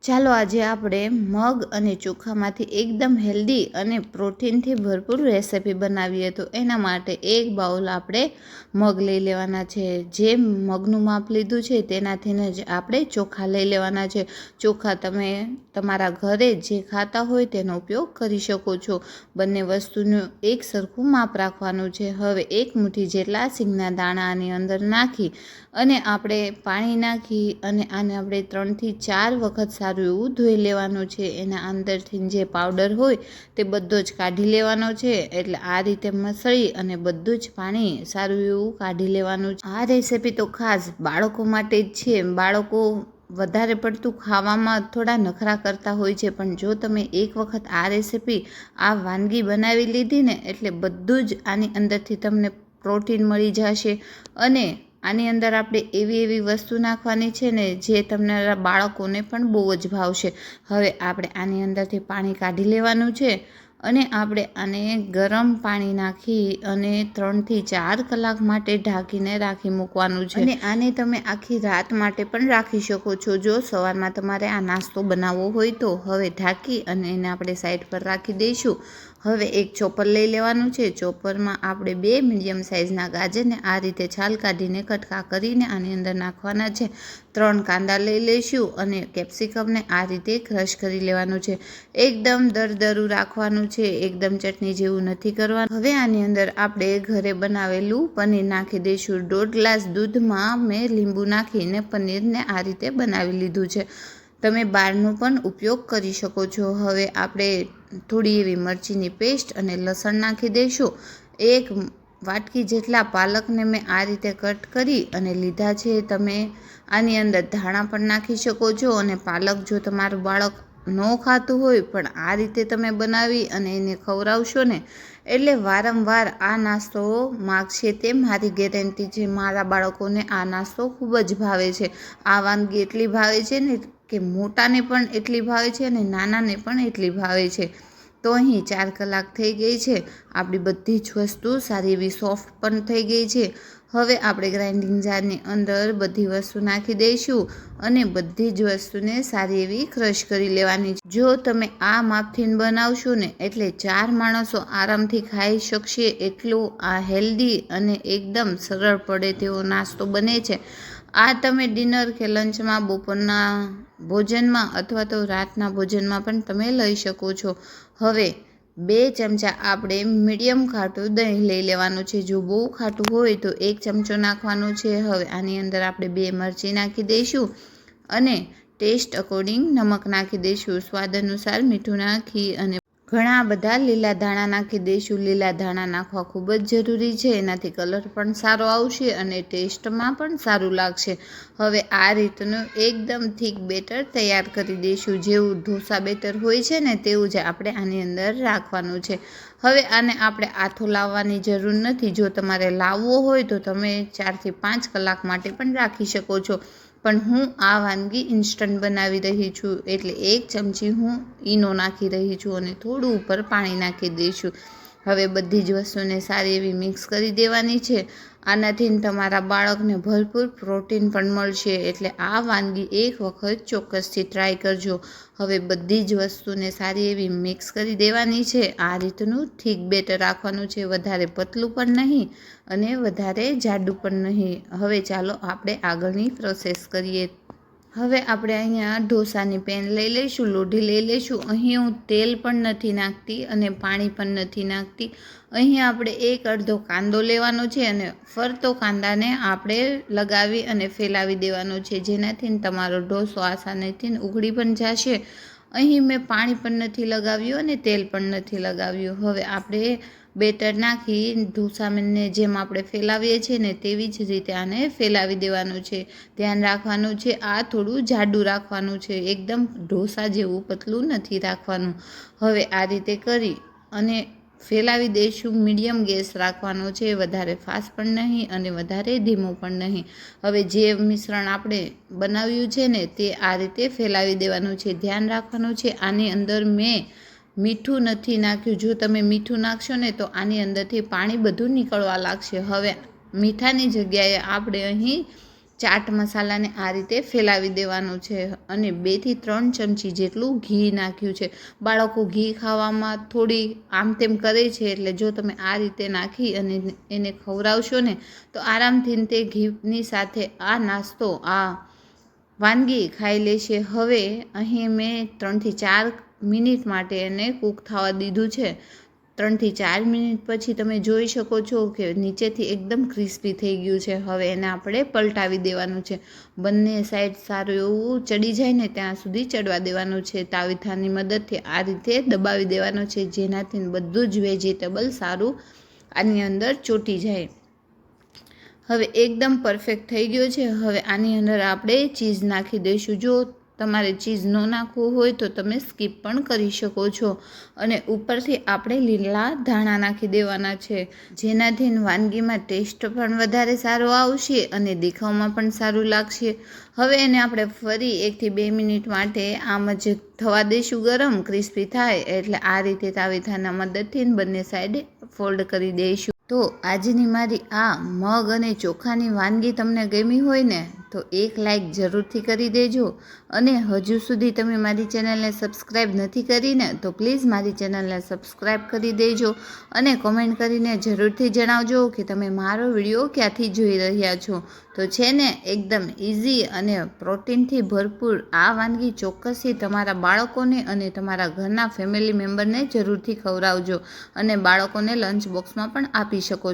ચાલો આજે આપણે મગ અને ચોખામાંથી એકદમ હેલ્ધી અને પ્રોટીનથી ભરપૂર રેસિપી બનાવીએ. તો એના માટે એક બાઉલ આપણે મગ લઈ લેવાના છે. જે મગનું માપ લીધું છે તેનાથી જ આપણે ચોખા લઈ લેવાના છે. ચોખા તમે તમારા ઘરે જે ખાતા હોય તેનો ઉપયોગ કરી શકો છો. બંને વસ્તુનું એક સરખું માપ રાખવાનું છે. હવે એક મુઠ્ઠી જેટલા સિંગના દાણા આની અંદર નાખી અને આપણે પાણી નાખી અને આને આપણે 3 થી 4 વખત સારું એવું ધોઈ લેવાનું છે. એના અંદરથી જે પાવડર હોય તે બધો જ કાઢી લેવાનો છે. એટલે આ રીતે મસળી અને બધું જ પાણી સારું એવું કાઢી લેવાનું છે. આ રેસીપી તો ખાસ બાળકો માટે જ છે. બાળકો વધારે પડતું ખાવામાં થોડા નખરા કરતા હોય છે, પણ જો તમે એક વખત આ રેસીપી આ વાનગી બનાવી લીધી ને એટલે બધું જ આની અંદરથી તમને પ્રોટીન મળી જશે. અને આની અંદર આપણે એવી વસ્તુ નાખવાની છે ને જે તમારા બાળકોને પણ બહુ જ ભાવશે. હવે આપણે આની અંદરથી પાણી કાઢી લેવાનું છે અને આપણે આને ગરમ પાણી નાખી અને 3 થી 4 કલાક માટે ઢાંકીને રાખી મૂકવાનું છે. અને આને તમે આખી રાત માટે પણ રાખી શકો છો. જો સવારમાં તમારે આ નાસ્તો બનાવવો હોય તો. હવે ઢાંકી અને એને આપણે સાઈડ પર રાખી દઈશું. હવે એક ચોપર લઈ લેવાનું છે. ચોપરમાં આપણે 2 મીડિયમ સાઇઝના ગાજરને આ રીતે છાલ કાઢીને કટકા કરીને આની અંદર નાખવાના છે. 3 કાંદા લઈ લઈશું અને કેપ્સિકમને આ રીતે ક્રશ કરી લેવાનું છે. એકદમ દરદરું રાખવાનું છે, એકદમ ચટણી જેવું નથી કરવાનું. હવે આની અંદર આપણે ઘરે બનાવેલું પનીર નાખી દઈશું. 1.5 ગ્લાસ દૂધમાં મેં લીંબુ નાખીને પનીરને આ રીતે બનાવી લીધું છે. તમે બહારનું પણ ઉપયોગ કરી શકો છો. હવે આપણે થોડી એવી મરચીની પેસ્ટ અને લસણ નાખી દઈશું. 1 વાટકી જેટલા પાલકને મેં આ રીતે કટ કરી અને લીધા છે. તમે આની અંદર ધાણા પણ નાખી શકો છો. અને પાલક જો તમારું બાળક ન ખાતું હોય પણ આ રીતે તમે બનાવી અને એને ખવડાવશો ને એટલે વારંવાર આ નાસ્તો માગશે. તે મારી ગેરંટી છે. મારા બાળકોને આ નાસ્તો ખૂબ જ ભાવે છે. આ વાનગી એટલી ભાવે છે ને કે મોટાને પણ એટલી ભાવે છે અને નાનાને પણ એટલી ભાવે છે. તો અહીં 4 કલાક થઈ ગઈ છે. આપણી બધી જ વસ્તુ સારી એવી સોફ્ટ પણ થઈ ગઈ છે. હવે આપણે ગ્રાઇન્ડિંગ જારની અંદર બધી વસ્તુ નાખી દઈશું અને બધી જ વસ્તુને સારી એવી ક્રશ કરી લેવાની છે. જો તમે આ માપથી બનાવશો ને એટલે 4 માણસો આરામથી ખાઈ શકશે. એટલું આ હેલ્ધી અને એકદમ સરળ પડે તેવો નાસ્તો બને છે. આ તમે ડિનર કે લંચમાં, બપોરના ભોજનમાં અથવા તો રાતના ભોજનમાં પણ તમે લઈ શકો છો. હવે 2 ચમચા આપણે મીડિયમ ખાટું દહીં લઈ લેવાનું છે. જો બહુ ખાટું હોય તો 1 ચમચો નાખવાનું છે. હવે આની અંદર આપણે 2 મરચી નાખી દઈશું અને ટેસ્ટ અકોર્ડિંગ નમક નાખી દઈશું. સ્વાદ અનુસાર મીઠું નાખી અને ઘણા બધા લીલા ધાણા નાખી દઈશું. લીલા ધાણા નાખવા ખૂબ જ જરૂરી છે. એનાથી કલર પણ સારો આવશે અને ટેસ્ટમાં પણ સારું લાગશે. હવે આ રીતનું એકદમ થીક બેટર તૈયાર કરી દઈશું. જેવું ઢોસા બેટર હોય છે ને તેવું જ આપણે આની અંદર રાખવાનું છે. હવે આને આપણે આથો લાવવાની જરૂર નથી. જો તમારે લાવવો હોય તો તમે 4 થી 5 કલાક માટે પણ રાખી શકો છો. પણ હું આ વાનગી ઇન્સ્ટન્ટ બનાવી રહી છું એટલે 1 ચમચી હું ઈનો નાખી રહી છું અને થોડું ઉપર પાણી નાખી દઈશું. હવે બધી જ વસ્તુને સારી એવી મિક્સ કરી દેવાની છે. આનાથી તમારા બાળકને ભરપૂર પ્રોટીન પણ મળશે. એટલે આ વાનગી એક વખત ચોક્કસથી ટ્રાય કરજો. હવે બધી જ વસ્તુને સારી એવી મિક્સ કરી દેવાની છે. આ રીતનું થીક બેટર રાખવાનું છે. વધારે પતલું પણ નહીં અને વધારે જાડું પણ નહીં. હવે ચાલો આપણે આગળની પ્રોસેસ કરીએ. હવે આપણે અહીંયા ઢોસાની પેન લઈ લઈશું, લોઢી લઈ લઈશું. અહીં હું તેલ પણ નથી નાખતી અને પાણી પણ નથી નાખતી. અહીં આપણે 1/2 કાંદો લેવાનો છે અને ફરતો કાંદાને આપણે લગાવી અને ફેલાવી દેવાનો છે. જેનાથી તમારો ઢોસો આસાનીથી ઉઘડી પણ જશે. અહીં મેં પાણી પણ નથી લગાવ્યું અને તેલ પણ નથી લગાવ્યું. હવે આપણે બેટર નાખી ઢોસાને જેમ આપણે ફેલાવીએ છીએ ને તેવી જ રીતે આને ફેલાવી દેવાનું છે. ધ્યાન રાખવાનું છે આ થોડું જાડું રાખવાનું છે. એકદમ ઢોસા જેવું પતલું નથી રાખવાનું. હવે આ રીતે કરી અને ફેલાવી દઈશું. મીડિયમ ગેસ રાખવાનો છે. વધારે ફાસ્ટ પણ નહીં અને વધારે ધીમું પણ નહીં. હવે જે મિશ્રણ આપણે બનાવ્યું છે ને તે આ રીતે ફેલાવી દેવાનું છે. ધ્યાન રાખવાનું છે આની અંદર મેં મીઠું નથી નાખ્યું. જો તમે મીઠું નાખશો ને તો આની અંદરથી પાણી બધું નીકળવા લાગશે. હવે મીઠાની જગ્યાએ આપણે અહીં ચાટ મસાલાને આ રીતે ફેલાવી દેવાનું છે અને 2 થી 3 ચમચી જેટલું ઘી નાખ્યું છે. બાળકો ઘી ખાવામાં થોડી આમ તેમ કરે છે, એટલે જો તમે આ રીતે નાખી અને એને ખવડાવશો ને તો આરામથી તે ઘીની સાથે આ નાસ્તો, આ વાનગી ખાઈ લેશે. હવે અહીં મેં 3 થી 4 મિનિટ માટે એને કૂક થવા દીધું છે. 3 થી 4 મિનિટ પછી તમે જોઈ શકો છો કે નીચેથી એકદમ ક્રિસ્પી થઈ ગયું છે. હવે એને આપણે પલટાવી દેવાનું છે. બંને સાઈડ સારું એવું ચડી જાય ને ત્યાં સુધી ચડવા દેવાનું છે. તાવીથાની મદદથી આ રીતે દબાવી દેવાનું છે, જેનાથી બધું જ વેજીટેબલ સારું આની અંદર ચોંટી જાય. હવે એકદમ પરફેક્ટ થઈ ગયો છે. હવે આની અંદર આપણે ચીઝ નાખી દઈશું. જો તમારે ચીઝ ન નાખવું હોય તો તમે સ્કીપ પણ કરી શકો છો. અને ઉપરથી આપણે લીલા ધાણા નાખી દેવાના છે, જેનાથી વાનગીમાં ટેસ્ટ પણ વધારે સારો આવશે અને દેખાવમાં પણ સારું લાગશે. હવે એને આપણે ફરી 1 થી 2 મિનિટ માટે આમ જ થવા દઈશું ગરમ. ક્રિસ્પી થાય એટલે આ રીતે તાવીથાના મદદથી બંને સાઈડ ફોલ્ડ કરી દઈશું. તો આજની મારી આ મગ અને ચોખાની વાનગી તમને ગમી હોય ને તો એક લાઈક જરૂરથી કરી દેજો. અને હજુ સુધી તમે મારી ચેનલને સબસ્ક્રાઈબ નથી કરીને તો પ્લીઝ મારી ચેનલને સબસ્ક્રાઈબ કરી દેજો અને કોમેન્ટ કરીને જરૂરથી જણાવજો કે તમે મારો વિડીયો ક્યાંથી જોઈ રહ્યા છો. તો છે ને એકદમ ઇઝી અને પ્રોટીનથી ભરપૂર આ વાનગી ચોક્કસથી તમારા બાળકોને અને તમારા ઘરના ફેમિલી મેમ્બરને જરૂરથી ખવડાવજો અને બાળકોને લંચ બોક્સમાં પણ આપી શકો છો.